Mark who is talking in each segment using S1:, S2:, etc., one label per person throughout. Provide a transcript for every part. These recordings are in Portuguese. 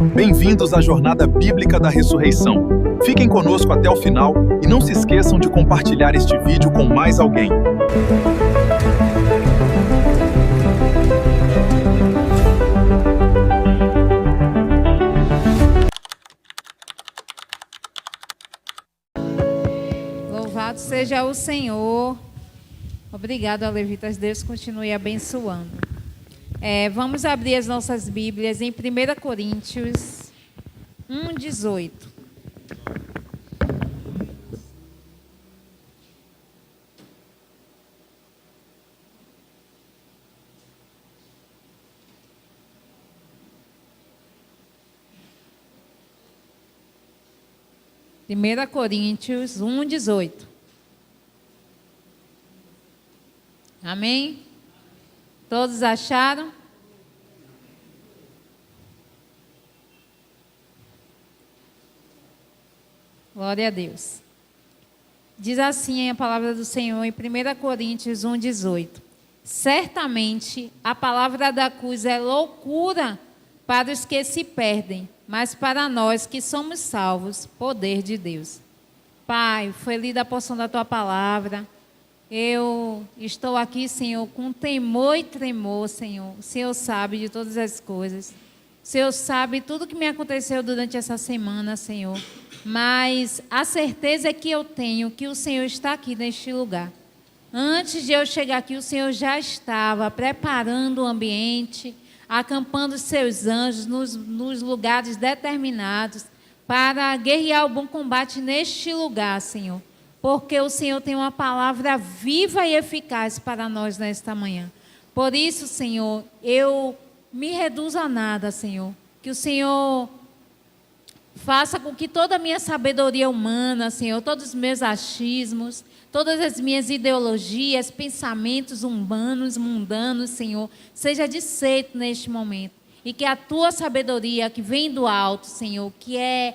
S1: Bem-vindos à Jornada Bíblica da Ressurreição. Fiquem conosco até o final e não se esqueçam de compartilhar este vídeo com mais alguém.
S2: Louvado seja o Senhor. Obrigado, Levitas. Deus continue abençoando. Vamos abrir as nossas Bíblias em 1 Coríntios 1:18. Primeira Coríntios 1:18. Amém? Todos acharam? Glória a Deus. Diz assim a palavra do Senhor em 1 Coríntios 1:18. Certamente a palavra da cruz é loucura para os que se perdem, mas para nós que somos salvos, poder de Deus. Pai, foi lida a porção da tua palavra. Eu estou aqui, Senhor, com temor e tremor, Senhor. O Senhor sabe de todas as coisas. O Senhor sabe tudo que me aconteceu durante essa semana, Senhor. Mas a certeza é que eu tenho que o Senhor está aqui neste lugar. Antes de eu chegar aqui, o Senhor já estava preparando o ambiente, acampando os seus anjos nos lugares determinados para guerrear o bom combate neste lugar, Senhor. Porque o Senhor tem uma palavra viva e eficaz para nós nesta manhã. Por isso, Senhor, eu me reduzo a nada, Senhor. Que o Senhor faça com que toda a minha sabedoria humana, Senhor, todos os meus achismos, todas as minhas ideologias, pensamentos humanos, mundanos, Senhor, seja desfeito neste momento. E que a tua sabedoria que vem do alto, Senhor, que é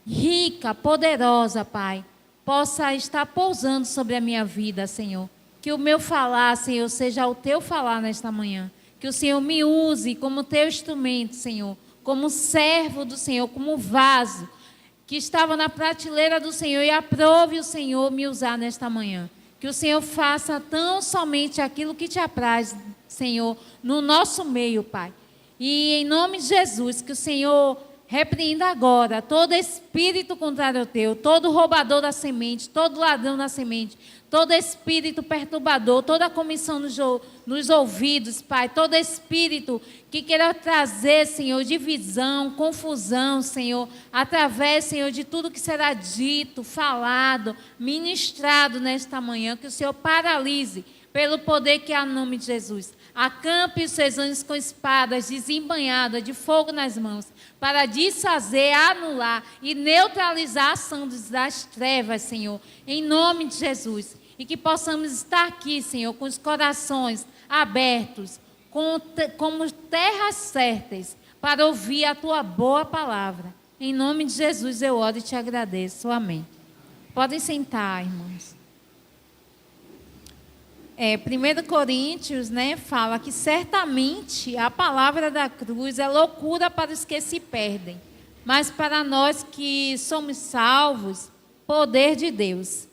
S2: rica, poderosa, Pai, possa estar pousando sobre a minha vida, Senhor. Que o meu falar, Senhor, seja o teu falar nesta manhã. Que o Senhor me use como teu instrumento, Senhor. Como servo do Senhor, como vaso que estava na prateleira do Senhor, e aprove o Senhor me usar nesta manhã. Que o Senhor faça tão somente aquilo que te apraz, Senhor, no nosso meio, Pai. E em nome de Jesus, que o Senhor repreenda agora todo espírito contrário ao teu, todo roubador da semente, todo ladrão da semente, todo espírito perturbador, toda comissão nos ouvidos, Pai, todo espírito que queira trazer, Senhor, divisão, confusão, Senhor, através, Senhor, de tudo que será dito, falado, ministrado nesta manhã, que o Senhor paralise pelo poder que há no nome de Jesus. Acampe os seus anjos com espadas desembanhadas de fogo nas mãos, para desfazer, anular e neutralizar a ação das trevas, Senhor, em nome de Jesus. E que possamos estar aqui, Senhor, com os corações abertos, como terras certas, para ouvir a tua boa palavra. Em nome de Jesus eu oro e te agradeço. Amém. Podem sentar, irmãos. 1 Coríntios, fala que certamente a palavra da cruz é loucura para os que se perdem, mas para nós que somos salvos, poder de Deus.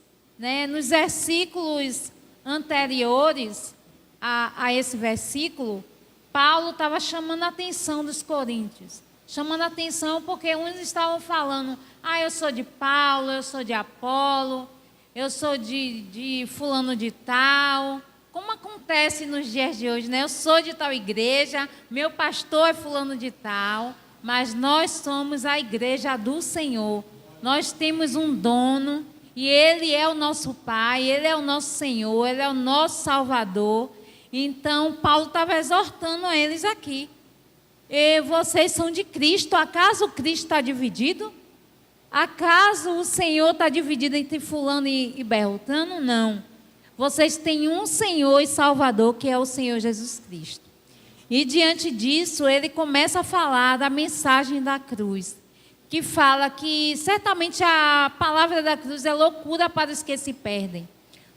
S2: Nos versículos anteriores a esse versículo, Paulo estava chamando a atenção dos coríntios. Chamando a atenção porque uns estavam falando, eu sou de Paulo, eu sou de Apolo, eu sou de fulano de tal. Como acontece nos dias de hoje, Eu sou de tal igreja, meu pastor é fulano de tal, mas nós somos a igreja do Senhor. Nós temos um dono e Ele é o nosso Pai, Ele é o nosso Senhor, Ele é o nosso Salvador. Então, Paulo estava exortando a eles aqui. E vocês são de Cristo, acaso Cristo está dividido? Acaso o Senhor está dividido entre fulano e Beltrano? Não. Vocês têm um Senhor e Salvador, que é o Senhor Jesus Cristo. E diante disso, ele começa a falar da mensagem da cruz, que fala que certamente a palavra da cruz é loucura para os que se perdem.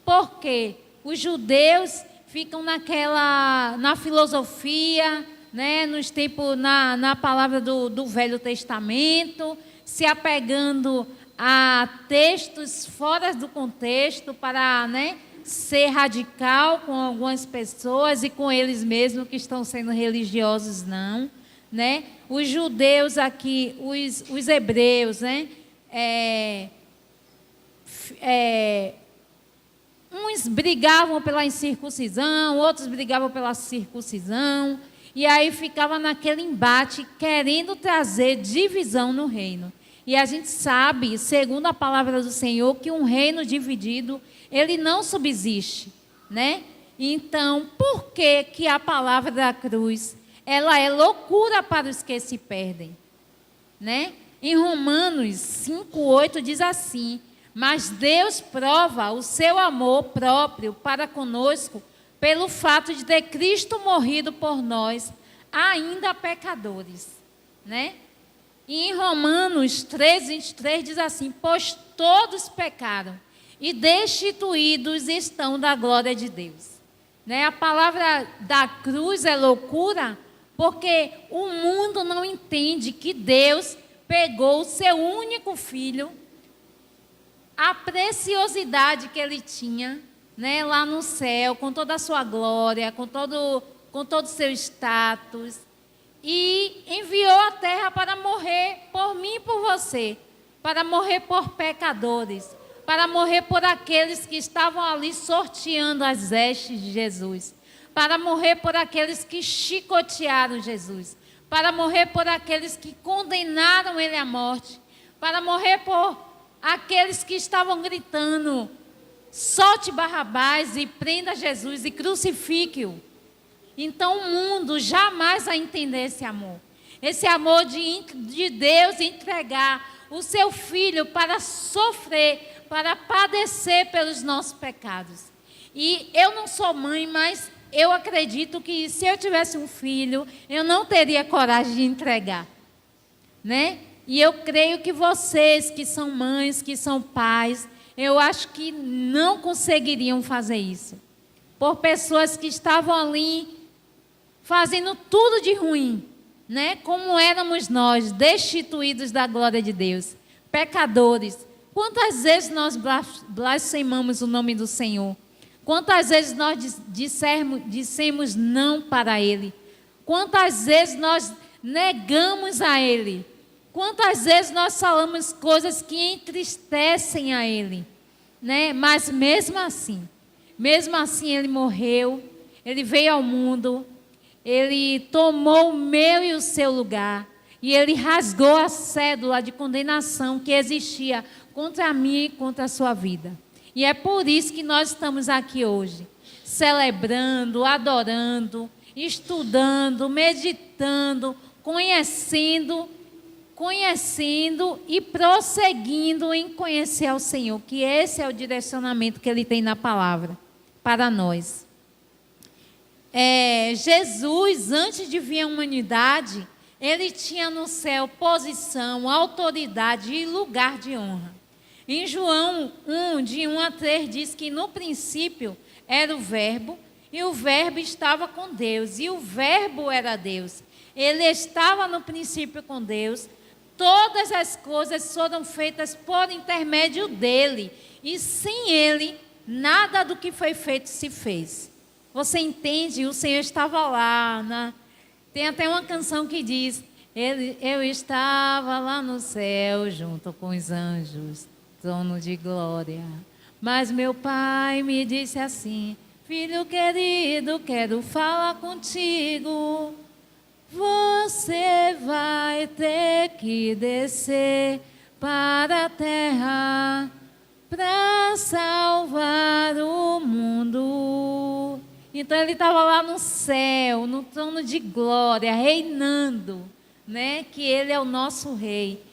S2: Porque os judeus ficam na filosofia, né, nos tempos, na palavra do Velho Testamento, se apegando a textos fora do contexto para, né, ser radical com algumas pessoas e com eles mesmos que estão sendo religiosos, não, né? Os judeus aqui, os hebreus, né? Uns brigavam pela incircuncisão, outros brigavam pela circuncisão, e aí ficava naquele embate, querendo trazer divisão no reino. E a gente sabe, segundo a palavra do Senhor, que um reino dividido, ele não subsiste, né? Então, por que que a palavra da cruz, ela é loucura para os que se perdem, né? Em Romanos 5:8 diz assim: mas Deus prova o seu amor próprio para conosco pelo fato de ter Cristo morrido por nós, ainda pecadores, né? E em Romanos 3:23 diz assim: pois todos pecaram e destituídos estão da glória de Deus, né? A palavra da cruz é loucura porque o mundo não entende que Deus pegou o seu único filho, a preciosidade que ele tinha, né, lá no céu, com toda a sua glória, com todo o seu status, e enviou à terra para morrer por mim e por você, para morrer por pecadores, para morrer por aqueles que estavam ali sorteando as vestes de Jesus, para morrer por aqueles que chicotearam Jesus, para morrer por aqueles que condenaram ele à morte, para morrer por aqueles que estavam gritando: solte Barrabás e prenda Jesus e crucifique-o. Então o mundo jamais vai entender esse amor de Deus entregar o seu filho para sofrer, para padecer pelos nossos pecados. E eu não sou mãe, mas eu acredito que se eu tivesse um filho, eu não teria coragem de entregar, né? E eu creio que vocês que são mães, que são pais, eu acho que não conseguiriam fazer isso. Por pessoas que estavam ali fazendo tudo de ruim, né? Como éramos nós, destituídos da glória de Deus, pecadores. Quantas vezes nós blasfemamos o nome do Senhor? Quantas vezes nós dissemos não para Ele? Quantas vezes nós negamos a Ele? Quantas vezes nós falamos coisas que entristecem a Ele, né? Mas mesmo assim Ele morreu, Ele veio ao mundo, Ele tomou o meu e o seu lugar, e Ele rasgou a cédula de condenação que existia contra mim e contra a sua vida. E é por isso que nós estamos aqui hoje, celebrando, adorando, estudando, meditando, conhecendo e prosseguindo em conhecer ao Senhor, que esse é o direcionamento que Ele tem na palavra para nós. Jesus, antes de vir à humanidade, Ele tinha no céu posição, autoridade e lugar de honra. Em João 1, de 1 a 3, diz que no princípio era o Verbo, e o Verbo estava com Deus, e o Verbo era Deus. Ele estava no princípio com Deus. Todas as coisas foram feitas por intermédio dele, e sem ele, nada do que foi feito se fez. Você entende? O Senhor estava lá. Tem até uma canção que diz: eu estava lá no céu, junto com os anjos, trono de glória. Mas meu pai me disse assim: filho querido, quero falar contigo. Você vai ter que descer para a terra para salvar o mundo. Então ele estava lá no céu, no trono de glória, reinando, né? Que ele é o nosso rei.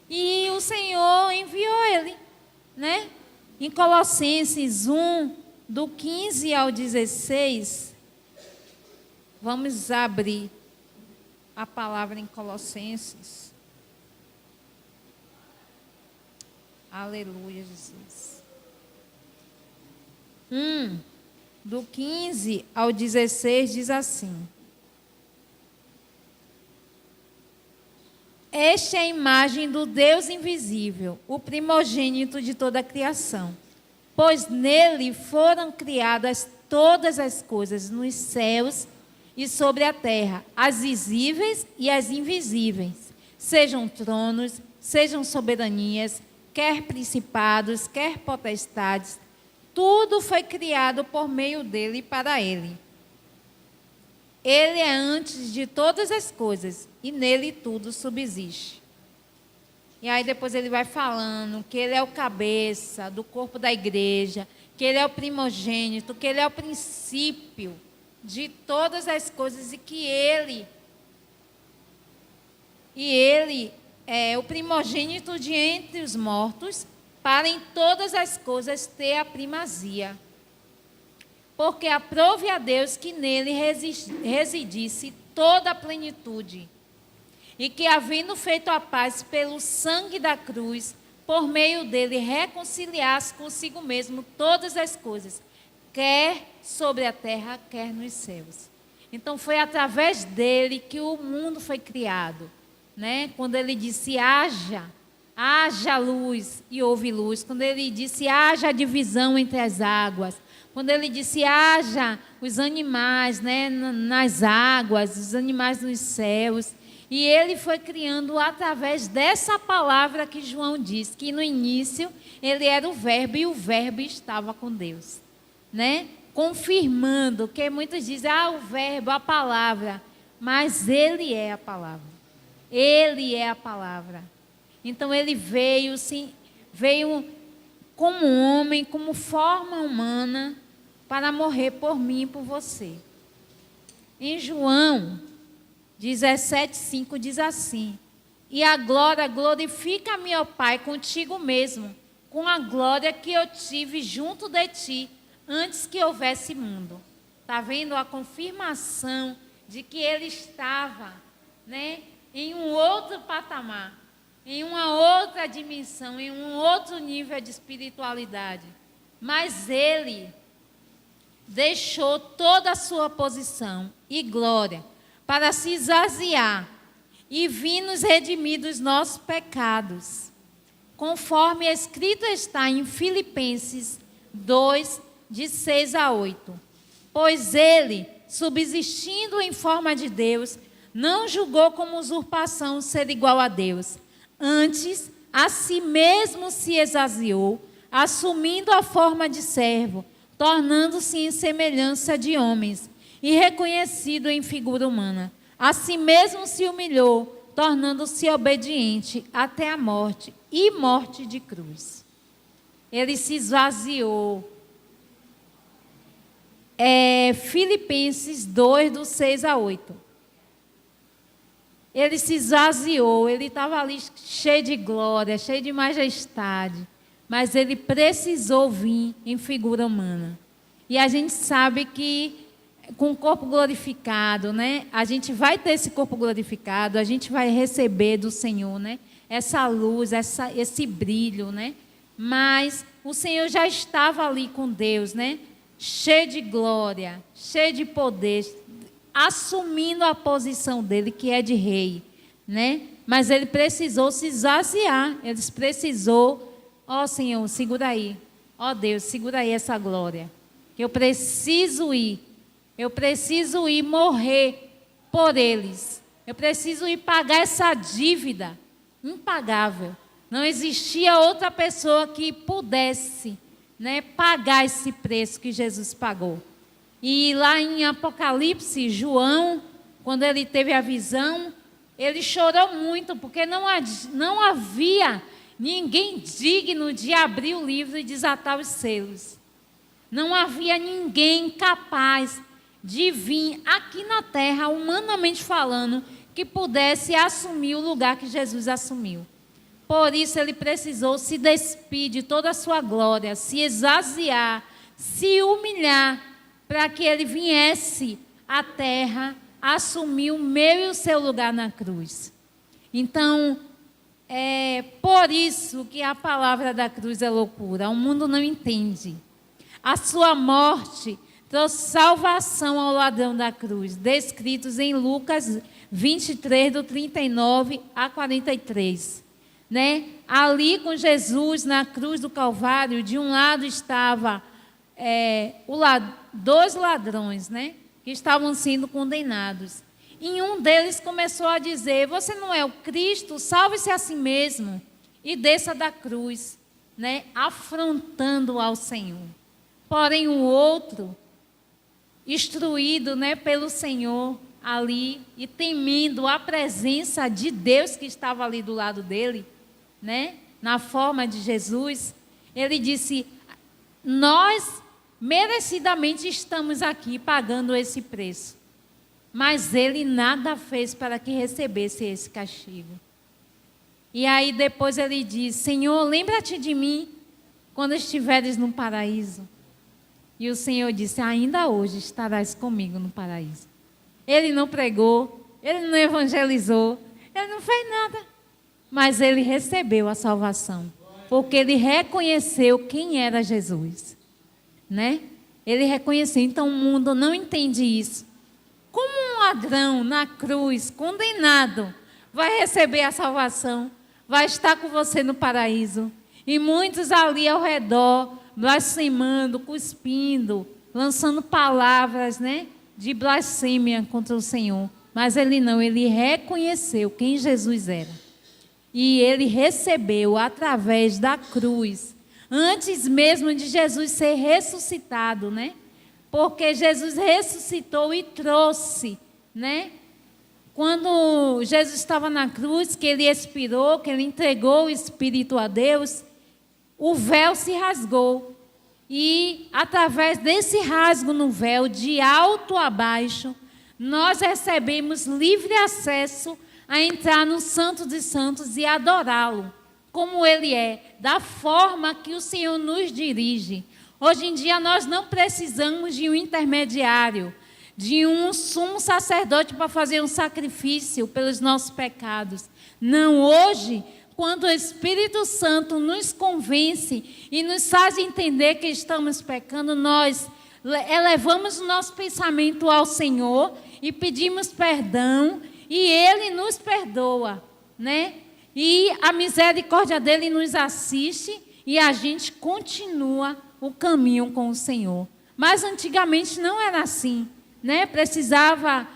S2: E o Senhor enviou ele, né? Em Colossenses 1, do 15 ao 16, vamos abrir a palavra em Colossenses. Aleluia, Jesus. Do 15 ao 16 diz assim: Esta é a imagem do Deus invisível, o primogênito de toda a criação. Pois nele foram criadas todas as coisas nos céus e sobre a terra, as visíveis e as invisíveis, sejam tronos, sejam soberanias, quer principados, quer potestades, tudo foi criado por meio dele e para ele. Ele é antes de todas as coisas e nele tudo subsiste. E aí depois ele vai falando que ele é o cabeça do corpo da igreja, que ele é o primogênito, que ele é o princípio de todas as coisas e que ele é o primogênito de entre os mortos, para em todas as coisas ter a primazia. Porque aprove a Deus que nele residisse toda a plenitude, e que, havendo feito a paz pelo sangue da cruz, por meio dele reconciliasse consigo mesmo todas as coisas, quer sobre a terra, quer nos céus. Então foi através dele que o mundo foi criado, né? Quando ele disse haja luz, e houve luz. Quando ele disse haja divisão entre as águas. Quando ele disse haja os animais, né, nas águas, os animais nos céus. E ele foi criando através dessa palavra que João diz, que no início ele era o verbo e o verbo estava com Deus, né? Confirmando, que muitos dizem, o verbo, a palavra, mas ele é a palavra. Ele é a palavra. Então ele veio como homem, como forma humana, para morrer por mim e por você. Em João 17,5 diz assim: e a glória glorifica-me, ó Pai, contigo mesmo, com a glória que eu tive junto de ti, antes que houvesse mundo. Está vendo a confirmação de que ele estava, né, em um outro patamar, em uma outra dimensão, em um outro nível de espiritualidade. Mas ele deixou toda a sua posição e glória para se esvaziar e vir nos redimir dos nossos pecados, conforme escrito está em Filipenses 2, de 6 a 8. Pois ele, subsistindo em forma de Deus, não julgou como usurpação ser igual a Deus. Antes, a si mesmo se esvaziou, assumindo a forma de servo, tornando-se em semelhança de homens, e reconhecido em figura humana. A si mesmo se humilhou, tornando-se obediente até a morte, e morte de cruz. Ele se esvaziou. Filipenses 2, do 6 a 8. Ele se esvaziou, ele estava ali cheio de glória, cheio de majestade, mas ele precisou vir em figura humana. E a gente sabe que com o corpo glorificado, né? A gente vai ter esse corpo glorificado, a gente vai receber do Senhor, né? Essa luz, esse brilho, né? Mas o Senhor já estava ali com Deus, né? Cheio de glória, cheio de poder, assumindo a posição dele, que é de rei, né? Mas ele precisou se esvaziar, ele precisou, Senhor, segura aí, Deus, segura aí essa glória, que eu preciso ir morrer por eles, eu preciso ir pagar essa dívida impagável. Não existia outra pessoa que pudesse, né, pagar esse preço que Jesus pagou. E lá em Apocalipse, João, quando ele teve a visão, ele chorou muito, porque não havia ninguém digno de abrir o livro e desatar os selos. Não havia ninguém capaz de vir aqui na terra, humanamente falando, que pudesse assumir o lugar que Jesus assumiu. Por isso ele precisou se despir de toda a sua glória, se esvaziar, se humilhar, para que ele viesse à terra, assumir o meu e o seu lugar na cruz. Então, é por isso que a palavra da cruz é loucura. O mundo não entende. A sua morte trouxe salvação ao ladrão da cruz, descritos em Lucas 23, do 39 a 43. Né? Ali com Jesus na cruz do Calvário, de um lado estava dois ladrões, né? Que estavam sendo condenados. E um deles começou a dizer: você não é o Cristo, salve-se a si mesmo e desça da cruz, né? Afrontando ao Senhor. Porém o outro, instruído, né, pelo Senhor ali e temendo a presença de Deus que estava ali do lado dele, né, na forma de Jesus, ele disse: nós merecidamente estamos aqui pagando esse preço, mas ele nada fez para que recebesse esse castigo. E aí depois ele diz: Senhor, lembra-te de mim quando estiveres no paraíso. E o Senhor disse: ainda hoje estarás comigo no paraíso. Ele não pregou, ele não evangelizou, ele não fez nada, mas ele recebeu a salvação, porque ele reconheceu quem era Jesus, né? Ele reconheceu. Então o mundo não entende isso. Como um ladrão na cruz, condenado, vai receber a salvação, vai estar com você no paraíso, e muitos ali ao redor, blasfemando, cuspindo, lançando palavras, né, de blasfêmia contra o Senhor. Mas ele não, ele reconheceu quem Jesus era. E ele recebeu através da cruz, antes mesmo de Jesus ser ressuscitado, né? Porque Jesus ressuscitou e trouxe, né? Quando Jesus estava na cruz, que ele expirou, que ele entregou o Espírito a Deus, o véu se rasgou. E através desse rasgo no véu, de alto a baixo, nós recebemos livre acesso a entrar no Santo dos Santos e adorá-lo, como ele é, da forma que o Senhor nos dirige. Hoje em dia nós não precisamos de um intermediário, de um sumo sacerdote para fazer um sacrifício pelos nossos pecados. Não, hoje, quando o Espírito Santo nos convence e nos faz entender que estamos pecando, nós elevamos o nosso pensamento ao Senhor e pedimos perdão, e Ele nos perdoa, né? E a misericórdia dEle nos assiste e a gente continua o caminho com o Senhor. Mas antigamente não era assim, né? Precisava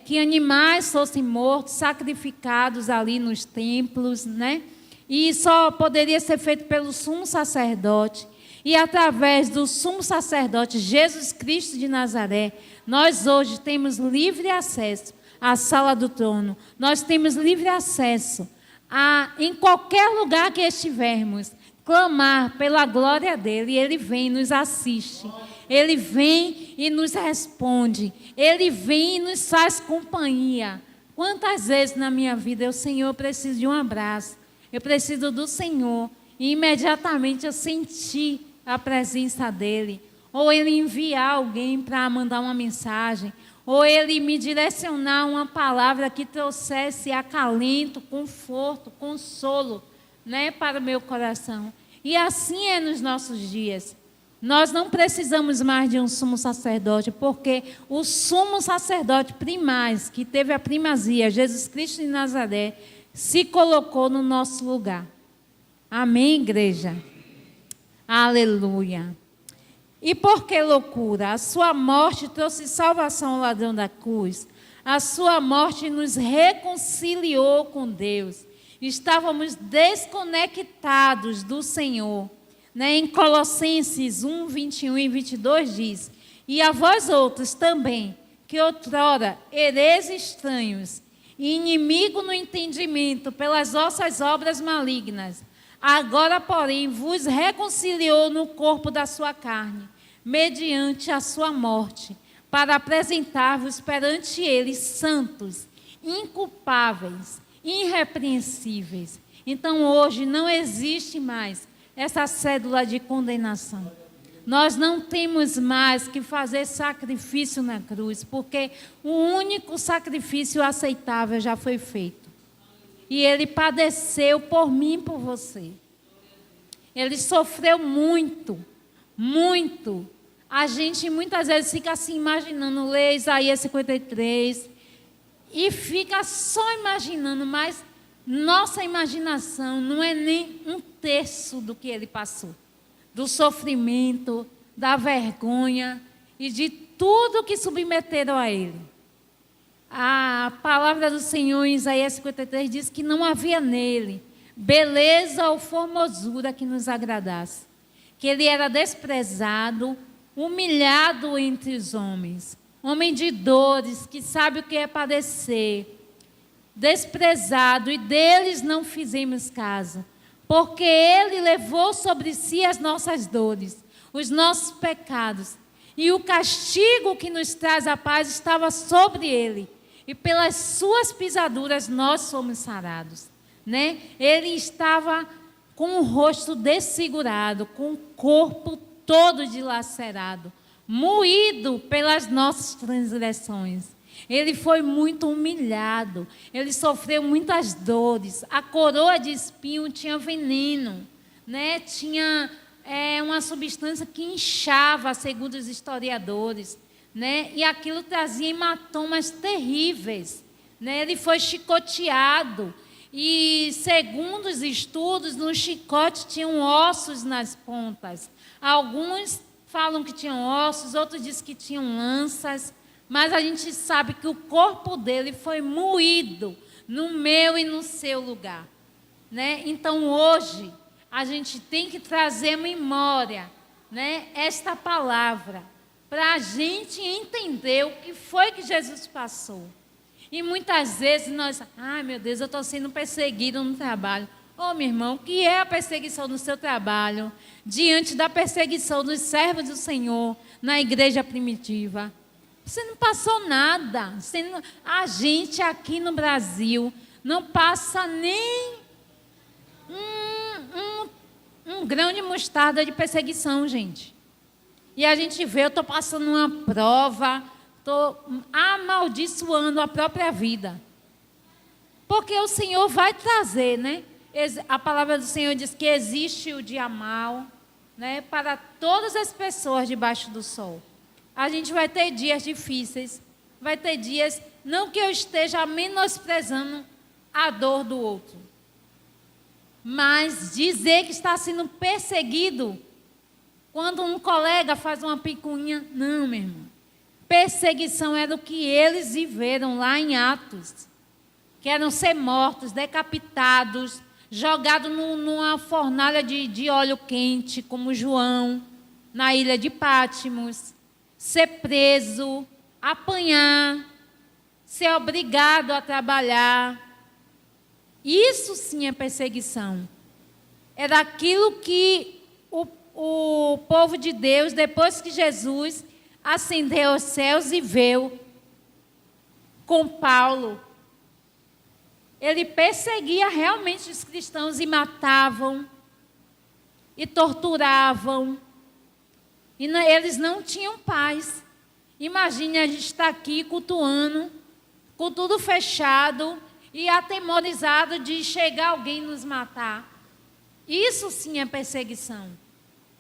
S2: que animais fossem mortos, sacrificados ali nos templos, né? E só poderia ser feito pelo sumo sacerdote. E através do sumo sacerdote Jesus Cristo de Nazaré, nós hoje temos livre acesso à sala do trono. Nós temos livre acesso em qualquer lugar que estivermos, clamar pela glória dele, e ele vem e nos assiste. Ele vem e nos responde. Ele vem e nos faz companhia. Quantas vezes na minha vida eu, Senhor, preciso de um abraço. Eu preciso do Senhor. E imediatamente eu senti a presença dele. Ou ele enviar alguém para mandar uma mensagem. Ou ele me direcionar uma palavra que trouxesse acalento, conforto, consolo, né, para o meu coração. E assim é nos nossos dias. Nós não precisamos mais de um sumo sacerdote, porque o sumo sacerdote primaz, que teve a primazia, Jesus Cristo de Nazaré, se colocou no nosso lugar. Amém, igreja? Aleluia. E por que loucura? A sua morte trouxe salvação ao ladrão da cruz. A sua morte nos reconciliou com Deus. Estávamos desconectados do Senhor. Em Colossenses 1, 21 e 22 diz: e a vós outros também, que outrora ereis estranhos e inimigo no entendimento pelas vossas obras malignas, agora, porém, vos reconciliou no corpo da sua carne, mediante a sua morte, para apresentar-vos perante ele santos, inculpáveis, irrepreensíveis. Então, hoje não existe mais essa cédula de condenação. Nós não temos mais que fazer sacrifício na cruz, porque o único sacrifício aceitável já foi feito. E ele padeceu por mim e por você. Ele sofreu muito, muito. A gente muitas vezes fica assim imaginando, lê Isaías 53, e fica só imaginando, mas nossa imaginação não é nem um terço do que ele passou. Do sofrimento, da vergonha e de tudo que submeteram a ele. A palavra do Senhor em Isaías 53 diz que não havia nele beleza ou formosura que nos agradasse. Que ele era desprezado, humilhado entre os homens. Homem de dores, que sabe o que é padecer. Desprezado, e deles não fizemos caso. Porque ele levou sobre si as nossas dores, os nossos pecados. E o castigo que nos traz a paz estava sobre ele. E pelas suas pisaduras nós somos sarados. Né? Ele estava com o rosto desfigurado, com o corpo todo dilacerado, moído pelas nossas transgressões. Ele foi muito humilhado, ele sofreu muitas dores. A coroa de espinho tinha veneno, né? Tinha uma substância que inchava, segundo os historiadores, né? E aquilo trazia hematomas terríveis, né? Ele foi chicoteado e, segundo os estudos, no chicote tinham ossos nas pontas. Alguns falam que tinham ossos, outros dizem que tinham lanças, mas a gente sabe que o corpo dele foi moído no meu e no seu lugar, né? Então, hoje, a gente tem que trazer memória, né, esta palavra, para a gente entender o que foi que Jesus passou. E muitas vezes nós, meu Deus, eu estou sendo perseguido no trabalho. Meu irmão, o que é a perseguição no seu trabalho, diante da perseguição dos servos do Senhor na igreja primitiva? Você não passou nada. A gente aqui no Brasil não passa nem um grão de mostarda de perseguição, gente. E a gente vê, eu estou passando uma prova, estou amaldiçoando a própria vida. Porque o Senhor vai trazer, né? A palavra do Senhor diz que existe o dia mau, né, para todas as pessoas debaixo do sol. A gente vai ter dias difíceis, vai ter dias, não que eu esteja menosprezando a dor do outro, mas dizer que está sendo perseguido quando um colega faz uma picuinha, não, meu irmão. Perseguição era o que eles viveram lá em Atos, que eram ser mortos, decapitados, jogados numa fornalha de óleo quente, como João, na ilha de Pátimos, ser preso, apanhar, ser obrigado a trabalhar. Isso sim é perseguição. Era aquilo que o povo de Deus, depois que Jesus ascendeu aos céus e veio com Paulo, ele perseguia realmente os cristãos e matavam, e torturavam, e eles não tinham paz. Imagine a gente estar aqui cultuando, com tudo fechado, e atemorizado de chegar alguém nos matar. Isso sim é perseguição.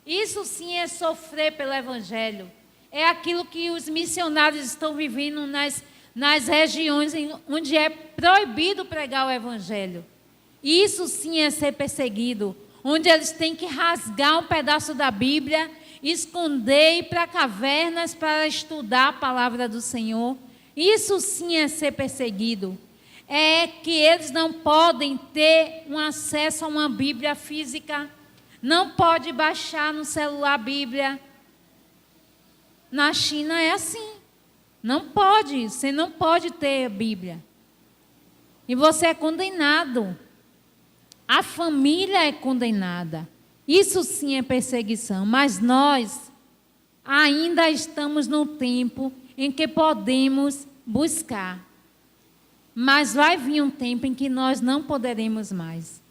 S2: Isso sim é sofrer pelo Evangelho. É aquilo que os missionários estão vivendo nas regiões onde é proibido pregar o Evangelho. Isso sim é ser perseguido, onde eles têm que rasgar um pedaço da Bíblia, esconder e ir para cavernas para estudar a palavra do Senhor. Isso sim é ser perseguido. É que eles não podem ter um acesso a uma Bíblia física, não pode baixar no celular a Bíblia. Na China é assim, não pode, você não pode ter Bíblia. E você é condenado, a família é condenada. Isso sim é perseguição, mas nós ainda estamos no tempo em que podemos buscar. Mas vai vir um tempo em que nós não poderemos mais.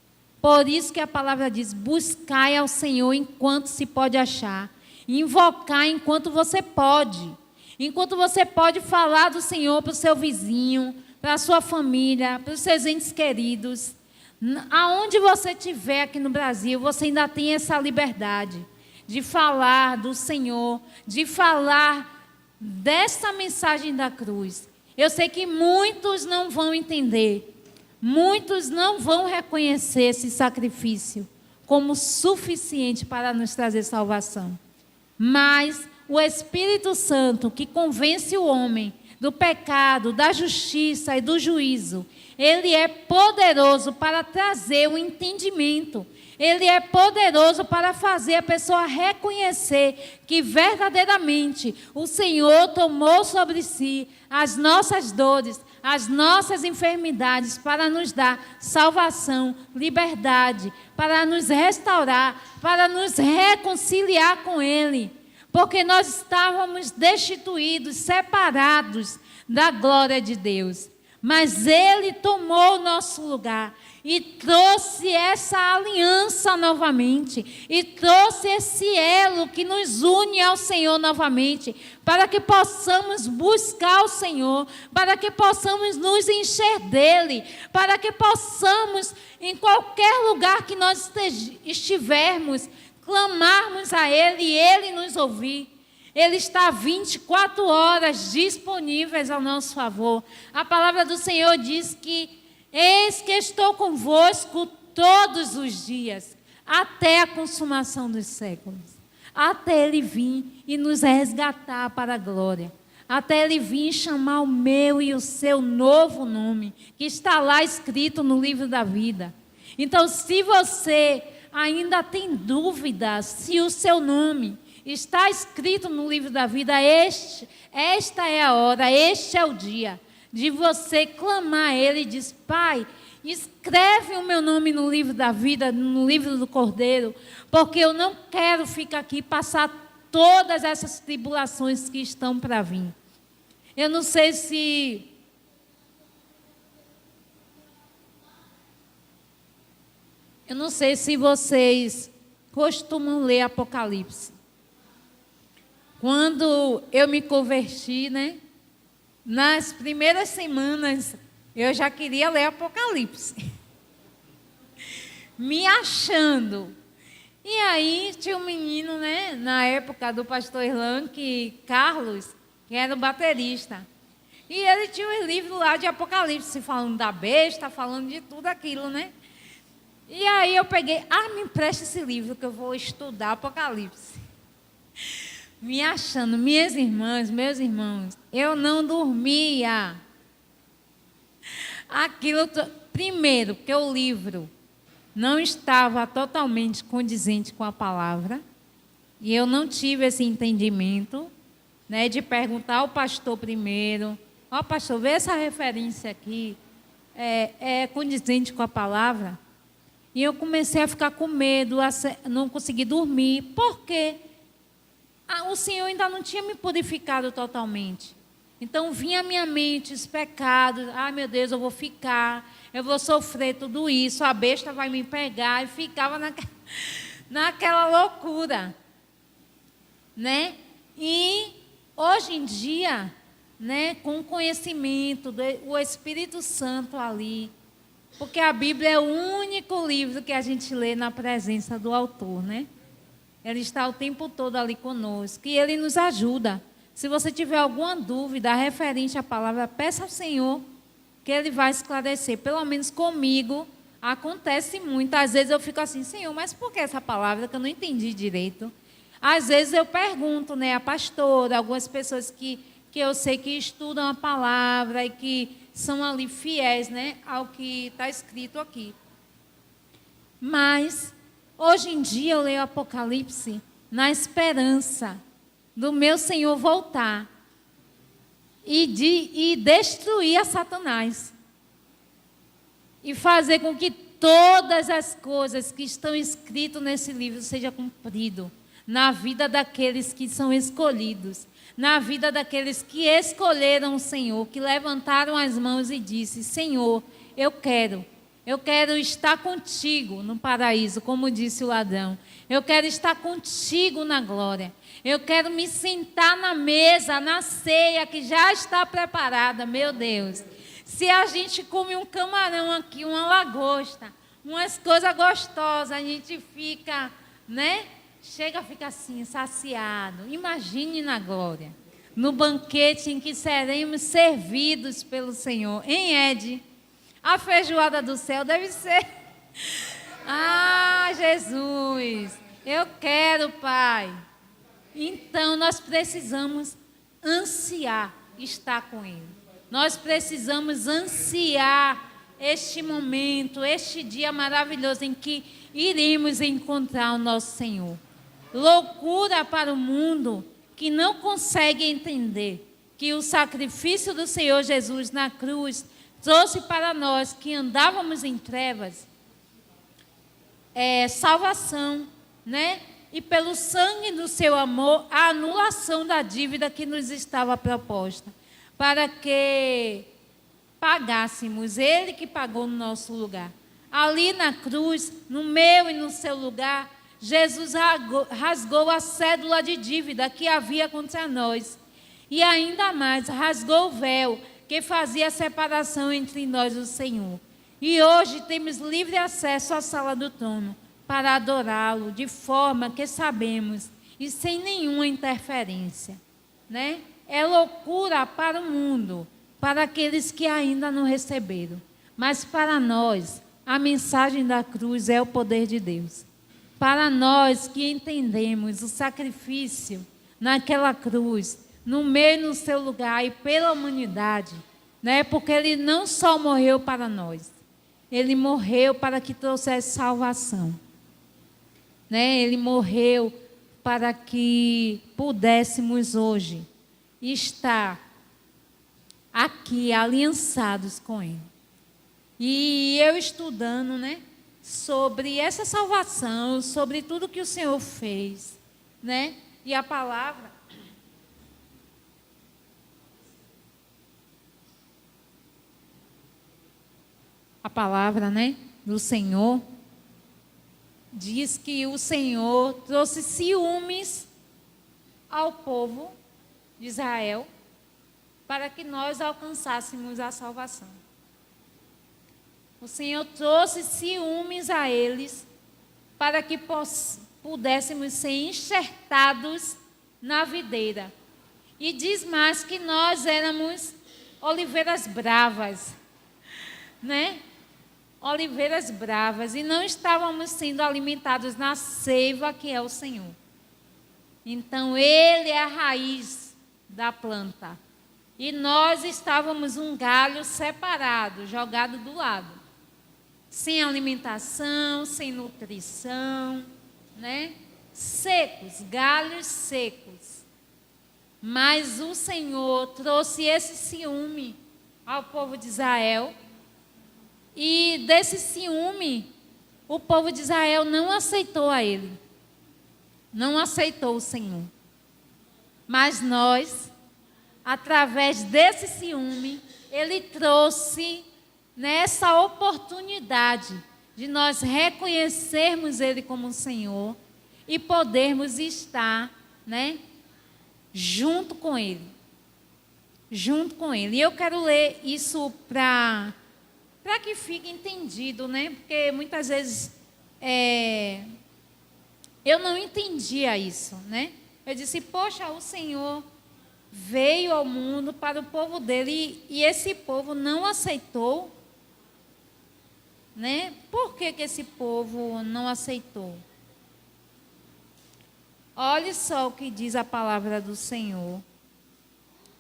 S2: Por isso que a palavra diz, buscai ao Senhor enquanto se pode achar. Invocar enquanto você pode. Enquanto você pode falar do Senhor para o seu vizinho, para a sua família, para os seus entes queridos. Aonde você estiver aqui no Brasil, você ainda tem essa liberdade de falar do Senhor, de falar dessa mensagem da cruz. Eu sei que muitos não vão entender, muitos não vão reconhecer esse sacrifício como suficiente para nos trazer salvação. Mas o Espírito Santo, que convence o homem do pecado, da justiça e do juízo, ele é poderoso para trazer o entendimento. Ele é poderoso para fazer a pessoa reconhecer que verdadeiramente o Senhor tomou sobre si as nossas dores, as nossas enfermidades, para nos dar salvação, liberdade, para nos restaurar, para nos reconciliar com Ele. Porque nós estávamos destituídos, separados da glória de Deus. Mas Ele tomou o nosso lugar e trouxe essa aliança novamente, e trouxe esse elo que nos une ao Senhor novamente, para que possamos buscar o Senhor, para que possamos nos encher dEle, para que possamos, em qualquer lugar que nós estivermos, clamarmos a Ele e Ele nos ouvir. Ele está 24 horas disponíveis ao nosso favor. A palavra do Senhor diz que eis que estou convosco todos os dias, até a consumação dos séculos. Até Ele vir e nos resgatar para a glória. Até Ele vir chamar o meu e o seu novo nome, que está lá escrito no livro da vida. Então, se você ainda tem dúvida se o seu nome está escrito no livro da vida, esta é a hora, este é o dia de você clamar a Ele e dizer: Pai, escreve o meu nome no livro da vida, no livro do Cordeiro, porque eu não quero ficar aqui e passar todas essas tribulações que estão para vir. Eu não sei se vocês costumam ler Apocalipse. Quando eu me converti, nas primeiras semanas, eu já queria ler Apocalipse. Me achando. E aí tinha um menino, na época do pastor Irlan, Carlos, que era o baterista. E ele tinha um livro lá de Apocalipse, falando da besta, falando de tudo aquilo, E aí eu peguei: me empresta esse livro que eu vou estudar Apocalipse. Me achando, minhas irmãs, meus irmãos, eu não dormia. Primeiro, porque o livro não estava totalmente condizente com a palavra, e eu não tive esse entendimento, de perguntar ao pastor primeiro: pastor, vê essa referência aqui, é condizente com a palavra? E eu comecei a ficar com medo, não consegui dormir. Por quê? O Senhor ainda não tinha me purificado totalmente. Então vinha à minha mente os pecados: meu Deus, eu vou sofrer tudo isso, a besta vai me pegar, e ficava naquela loucura, E hoje em dia, com o conhecimento do Espírito Santo ali, porque a Bíblia é o único livro que a gente lê na presença do autor, Ele está o tempo todo ali conosco e Ele nos ajuda. Se você tiver alguma dúvida referente à palavra, peça ao Senhor que Ele vai esclarecer. Pelo menos comigo acontece muito. Às vezes eu fico assim: Senhor, mas por que essa palavra que eu não entendi direito? Às vezes eu pergunto, a pastora, algumas pessoas que eu sei que estudam a palavra e que são ali fiéis, ao que está escrito aqui. Mas hoje em dia eu leio Apocalipse na esperança do meu Senhor voltar e destruir a Satanás. E fazer com que todas as coisas que estão escritas nesse livro sejam cumpridas na vida daqueles que são escolhidos, na vida daqueles que escolheram o Senhor, que levantaram as mãos e disse: Senhor, eu quero estar contigo no paraíso, como disse o Adão. Eu quero estar contigo na glória. Eu quero me sentar na mesa, na ceia que já está preparada. Meu Deus, se a gente come um camarão aqui, uma lagosta, umas coisas gostosas, a gente fica, Chega a ficar assim, saciado. Imagine na glória. no banquete em que seremos servidos pelo Senhor. Hein, Ed? A feijoada do céu deve ser. Ah, Jesus, eu quero, Pai. Então, nós precisamos ansiar estar com Ele. Nós precisamos ansiar este momento, este dia maravilhoso em que iremos encontrar o nosso Senhor. Loucura para o mundo que não consegue entender que o sacrifício do Senhor Jesus na cruz trouxe para nós que andávamos em trevas salvação, né? E pelo sangue do seu amor, a anulação da dívida que nos estava proposta, para que pagássemos, Ele que pagou no nosso lugar. Ali na cruz, no meu e no seu lugar, Jesus rasgou a cédula de dívida que havia contra nós. E ainda mais, rasgou o véu que fazia a separação entre nós e o Senhor. E hoje temos livre acesso à sala do trono para adorá-lo de forma que sabemos e sem nenhuma interferência, né? É loucura para o mundo, para aqueles que ainda não receberam. Mas para nós, a mensagem da cruz é o poder de Deus. Para nós que entendemos o sacrifício naquela cruz, no meio e no seu lugar e pela humanidade, né? Porque Ele não só morreu para nós, Ele morreu para que trouxesse salvação. Né? Ele morreu para que pudéssemos hoje estar aqui aliançados com Ele. E eu estudando, né, sobre essa salvação, sobre tudo que o Senhor fez, né? E a palavra né, do Senhor diz que o Senhor trouxe ciúmes ao povo de Israel para que nós alcançássemos a salvação. O Senhor trouxe ciúmes a eles para que pudéssemos ser enxertados na videira. E diz mais que nós éramos oliveiras bravas, né? Oliveiras bravas, e não estávamos sendo alimentados na seiva que é o Senhor. Então, Ele é a raiz da planta. E nós estávamos um galho separado, jogado do lado. Sem alimentação, sem nutrição, né? Secos, galhos secos. Mas o Senhor trouxe esse ciúme ao povo de Israel. E desse ciúme, o povo de Israel não aceitou a Ele. Não aceitou o Senhor. Mas nós, através desse ciúme, Ele trouxe nessa oportunidade de nós reconhecermos Ele como Senhor e podermos estar, né, junto com Ele. Junto com Ele. E eu quero ler isso para que fique entendido, né? Porque muitas vezes eu não entendia isso, né? Eu disse, poxa, o Senhor veio ao mundo para o povo dele e esse povo não aceitou, né? Por que esse povo não aceitou? Olhe só o que diz a palavra do Senhor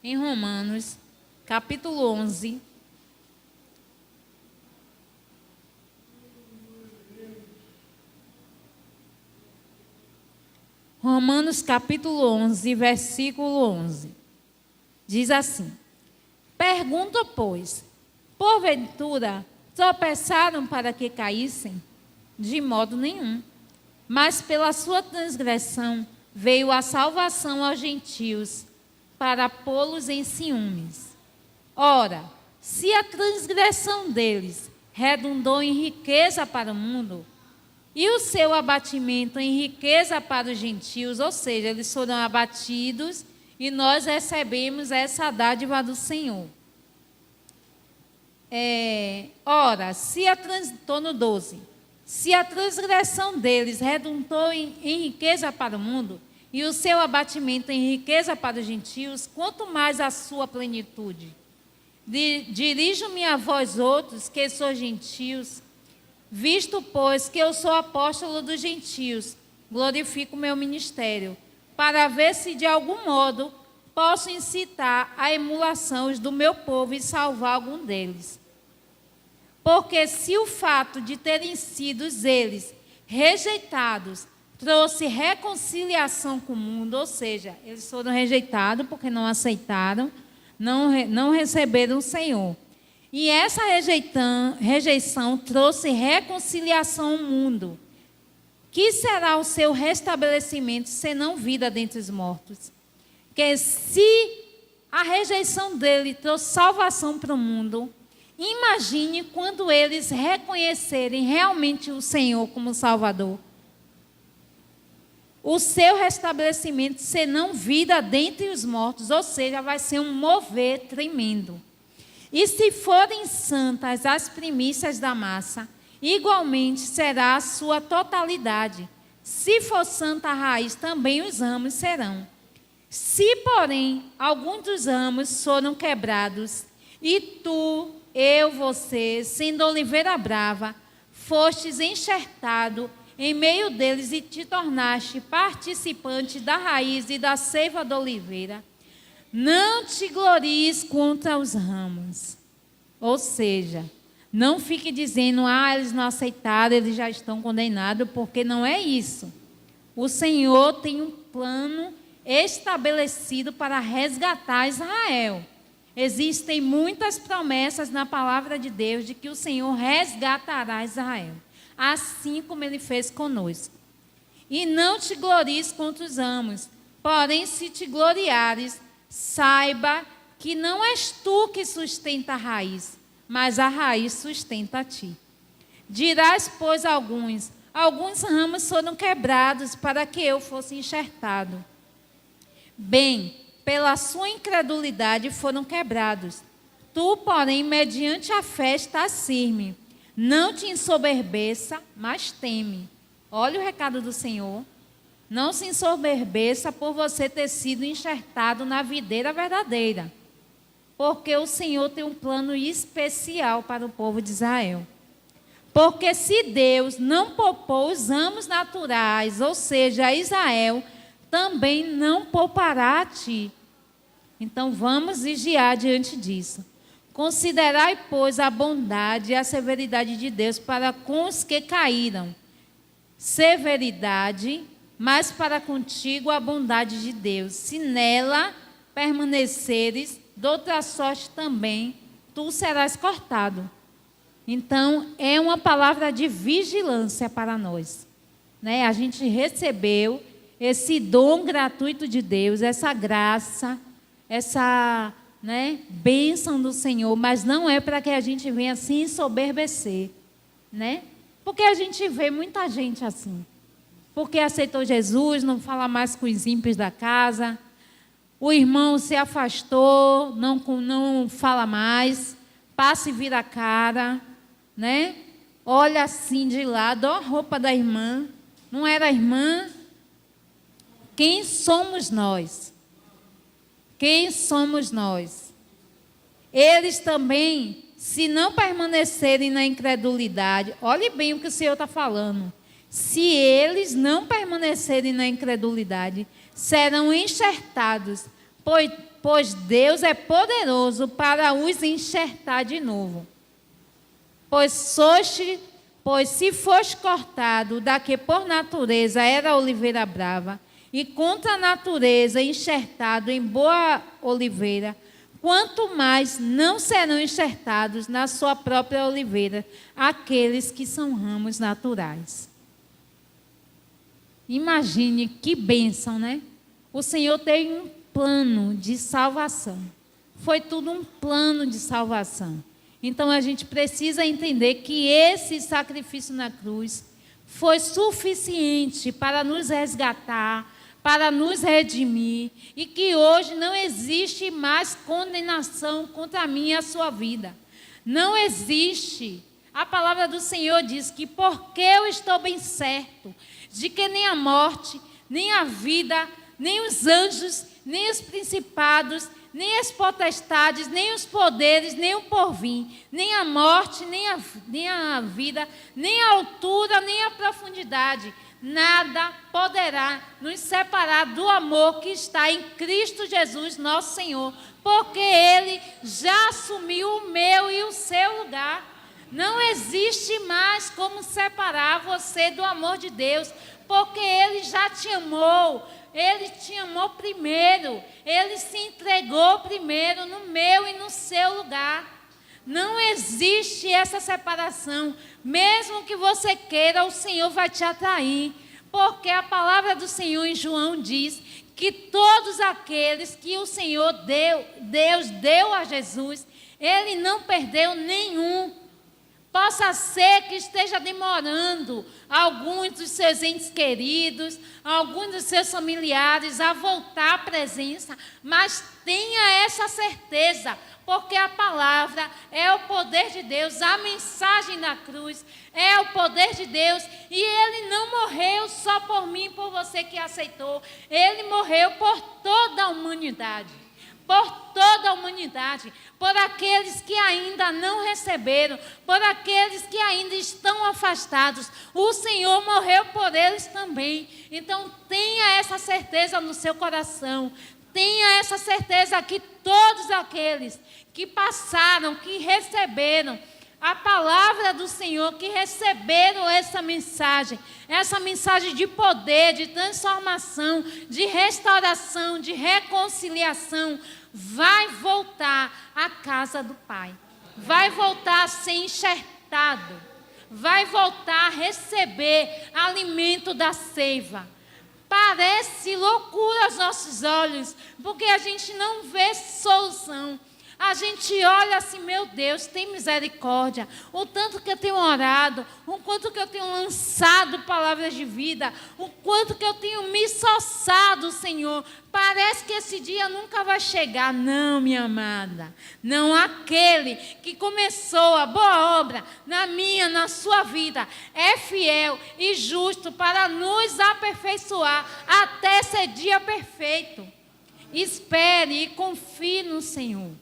S2: em Romanos, capítulo 11, Romanos capítulo 11, versículo 11. Diz assim: pergunto, pois, porventura tropeçaram para que caíssem? De modo nenhum. Mas pela sua transgressão veio a salvação aos gentios, para pô-los em ciúmes. Ora, se a transgressão deles redundou em riqueza para o mundo, e o seu abatimento em riqueza para os gentios, ou seja, eles foram abatidos e nós recebemos essa dádiva do Senhor. Ora, estou no 12. Se a transgressão deles redundou em riqueza para o mundo, e o seu abatimento em riqueza para os gentios, quanto mais a sua plenitude. Dirijo-me a vós outros, que sois gentios, visto, pois, que eu sou apóstolo dos gentios, glorifico o meu ministério, para ver se de algum modo posso incitar a emulação do meu povo e salvar algum deles. Porque se o fato de terem sido eles rejeitados trouxe reconciliação com o mundo, ou seja, eles foram rejeitados porque não aceitaram, não receberam o Senhor. E essa rejeição trouxe reconciliação ao mundo. Que será o seu restabelecimento, senão vida dentre os mortos? Que se a rejeição dele trouxe salvação para o mundo, imagine quando eles reconhecerem realmente o Senhor como Salvador. O seu restabelecimento, senão vida dentre os mortos, ou seja, vai ser um mover tremendo. E se forem santas as primícias da massa, igualmente será a sua totalidade. Se for santa a raiz, também os ramos serão. Se, porém, alguns dos ramos foram quebrados, e tu, eu, você, sendo oliveira brava, fostes enxertado em meio deles e te tornaste participante da raiz e da seiva da oliveira, não te glories contra os ramos. Ou seja, não fique dizendo, eles não aceitaram, eles já estão condenados, porque não é isso. O Senhor tem um plano estabelecido para resgatar Israel. Existem muitas promessas na palavra de Deus de que o Senhor resgatará Israel, assim como Ele fez conosco. E não te glories contra os ramos, porém se te gloriares, saiba que não és tu que sustenta a raiz, mas a raiz sustenta a ti. Dirás, pois, alguns ramos foram quebrados para que eu fosse enxertado. Bem, pela sua incredulidade foram quebrados. Tu, porém, mediante a fé estás firme. Não te ensoberbeça, mas teme. Olha o recado do Senhor. Não se ensoberbeça por você ter sido enxertado na videira verdadeira. Porque o Senhor tem um plano especial para o povo de Israel. Porque se Deus não poupou os ramos naturais, ou seja, a Israel, também não poupará a ti. Então vamos vigiar diante disso. Considerai, pois, a bondade e a severidade de Deus para com os que caíram. Severidade, mas para contigo a bondade de Deus. Se nela permaneceres, de outra sorte também, tu serás cortado. Então, é uma palavra de vigilância para nós. A gente recebeu esse dom gratuito de Deus, essa graça, essa bênção do Senhor, mas não é para que a gente venha se ensoberbecer, Porque a gente vê muita gente assim. Porque aceitou Jesus, não fala mais com os ímpios da casa. O irmão se afastou, não fala mais, passa e vira a cara, Olha assim de lado, ó a roupa da irmã, não era a irmã? Quem somos nós? Quem somos nós? Eles também, se não permanecerem na incredulidade, olhe bem o que o Senhor está falando. Se eles não permanecerem na incredulidade, serão enxertados, pois Deus é poderoso para os enxertar de novo. Pois se foste cortado da que por natureza era a oliveira brava, e contra a natureza enxertado em boa oliveira, quanto mais não serão enxertados na sua própria oliveira aqueles que são ramos naturais. Imagine que bênção, O Senhor tem um plano de salvação. Foi tudo um plano de salvação. Então a gente precisa entender que esse sacrifício na cruz foi suficiente para nos resgatar, para nos redimir, e que hoje não existe mais condenação contra a minha e a sua vida. Não existe. A palavra do Senhor diz que porque eu estou bem certo de que nem a morte, nem a vida, nem os anjos, nem os principados, nem as potestades, nem os poderes, nem o porvir, nem a morte, nem a vida, nem a altura, nem a profundidade. Nada poderá nos separar do amor que está em Cristo Jesus, nosso Senhor, porque Ele já assumiu o meu e o seu lugar. Não existe mais como separar você do amor de Deus, porque Ele já te amou. Ele te amou primeiro, Ele se entregou primeiro no meu e no seu lugar. Não existe essa separação. Mesmo que você queira, o Senhor vai te atrair. Porque a palavra do Senhor em João diz que todos aqueles que o Senhor Deus deu a Jesus, Ele não perdeu nenhum. Possa ser que esteja demorando alguns dos seus entes queridos, alguns dos seus familiares a voltar à presença, mas tenha essa certeza, porque a palavra é o poder de Deus, a mensagem da cruz é o poder de Deus, e Ele não morreu só por mim, por você que aceitou, Ele morreu por toda a humanidade. Por toda a humanidade, por aqueles que ainda não receberam, por aqueles que ainda estão afastados, o Senhor morreu por eles também. Então tenha essa certeza no seu coração, tenha essa certeza que todos aqueles que passaram, que receberam a palavra do Senhor, que receberam essa mensagem de poder, de transformação, de restauração, de reconciliação, vai voltar à casa do Pai, vai voltar a ser enxertado, vai voltar a receber alimento da seiva. Parece loucura aos nossos olhos, porque a gente não vê solução. A gente olha assim, meu Deus, tem misericórdia. O tanto que eu tenho orado, o quanto que eu tenho lançado palavras de vida, o quanto que eu tenho me esforçado, Senhor. Parece que esse dia nunca vai chegar. Não, minha amada. Não, aquele que começou a boa obra na minha, na sua vida, é fiel e justo para nos aperfeiçoar até esse dia perfeito. Espere e confie no Senhor.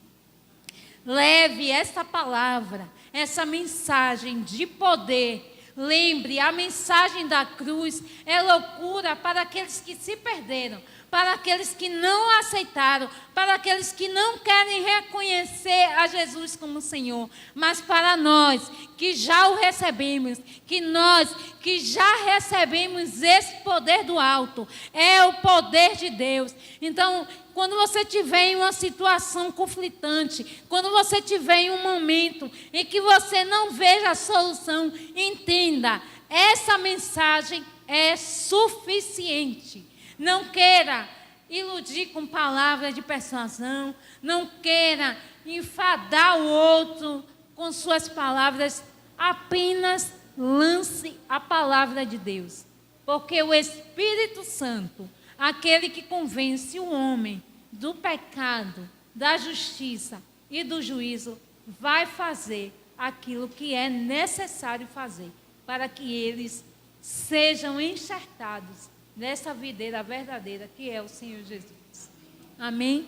S2: Leve essa palavra, essa mensagem de poder. Lembre, a mensagem da cruz é loucura para aqueles que se perderam, para aqueles que não aceitaram, para aqueles que não querem reconhecer a Jesus como Senhor. Mas para nós que já o recebemos, que nós que já recebemos esse poder do alto, é o poder de Deus. Então, quando você tiver em uma situação conflitante, quando você tiver em um momento em que você não veja a solução, entenda, essa mensagem é suficiente. Não queira iludir com palavras de persuasão, não queira enfadar o outro com suas palavras, apenas lance a palavra de Deus. Porque o Espírito Santo, aquele que convence o homem do pecado, da justiça e do juízo, vai fazer aquilo que é necessário fazer para que eles sejam enxertados nessa videira verdadeira que é o Senhor Jesus. Amém?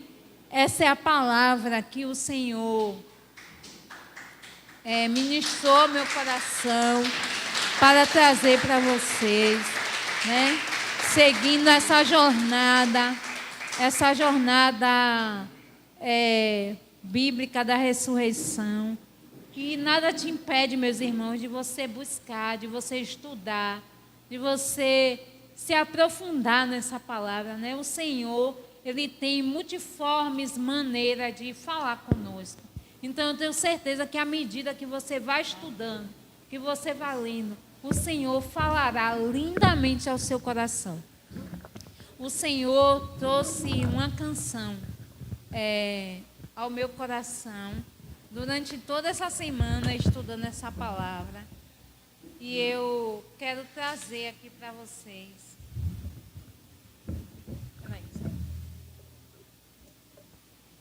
S2: Essa é a palavra que o Senhor ministrou ao meu coração para trazer para vocês, né? Seguindo essa jornada bíblica da ressurreição, que nada te impede, meus irmãos, de você buscar, de você estudar, de você se aprofundar nessa palavra, né? O Senhor, Ele tem multiformes maneiras de falar conosco. Então, eu tenho certeza que à medida que você vai estudando, que você vai lendo, o Senhor falará lindamente ao seu coração. O Senhor trouxe uma canção ao meu coração durante toda essa semana estudando essa palavra. E eu quero trazer aqui para vocês.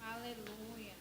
S2: Aleluia.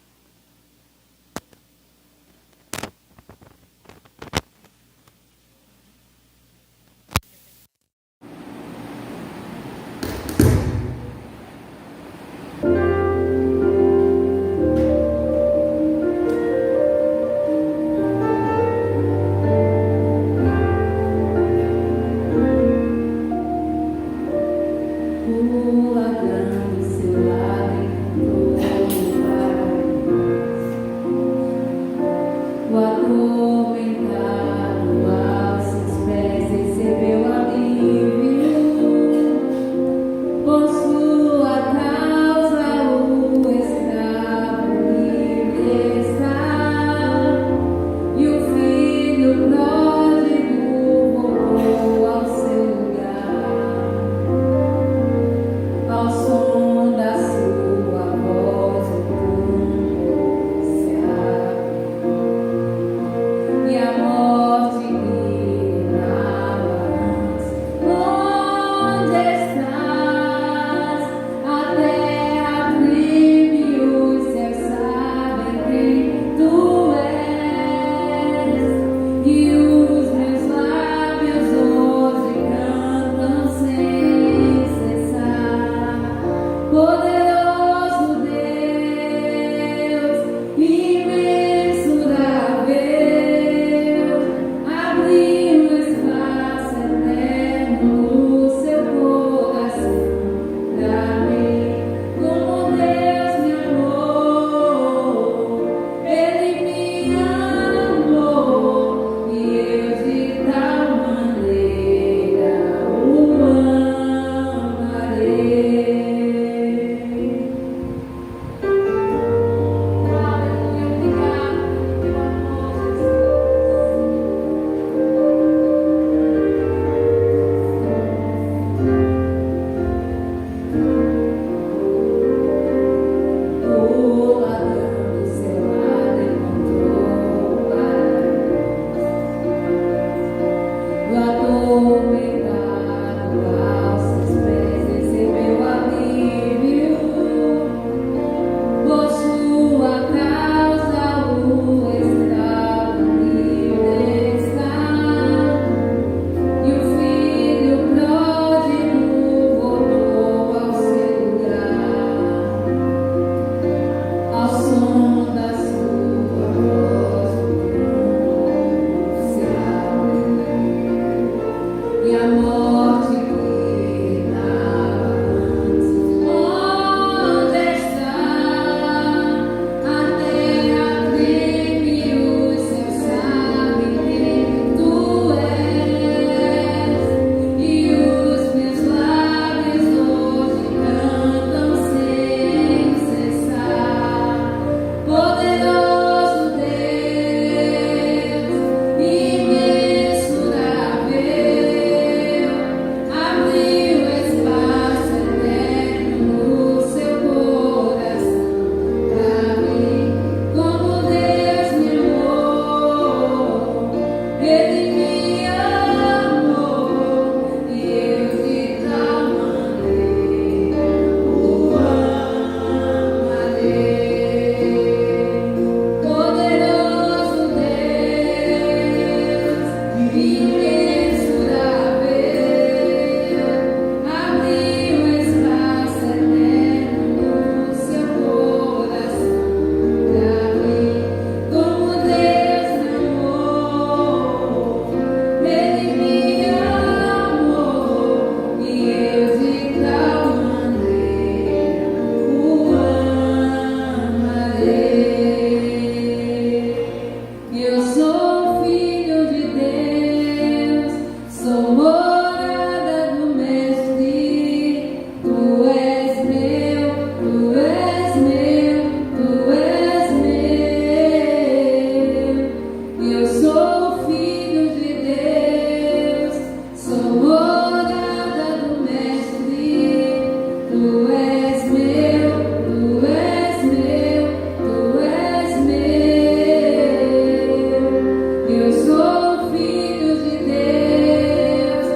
S3: Eu sou filho de Deus,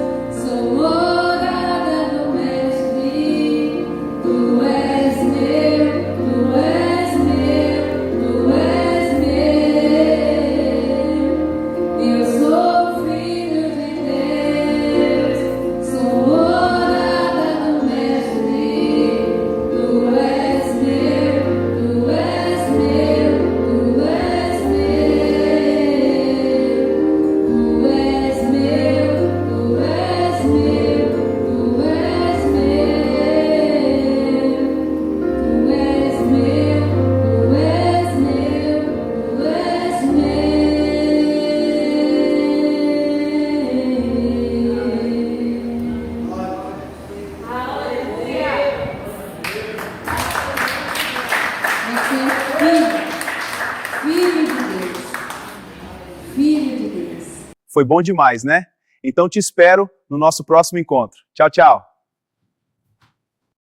S2: Filho de Deus.
S3: Foi bom demais, né? Então te espero no nosso próximo encontro. Tchau, tchau.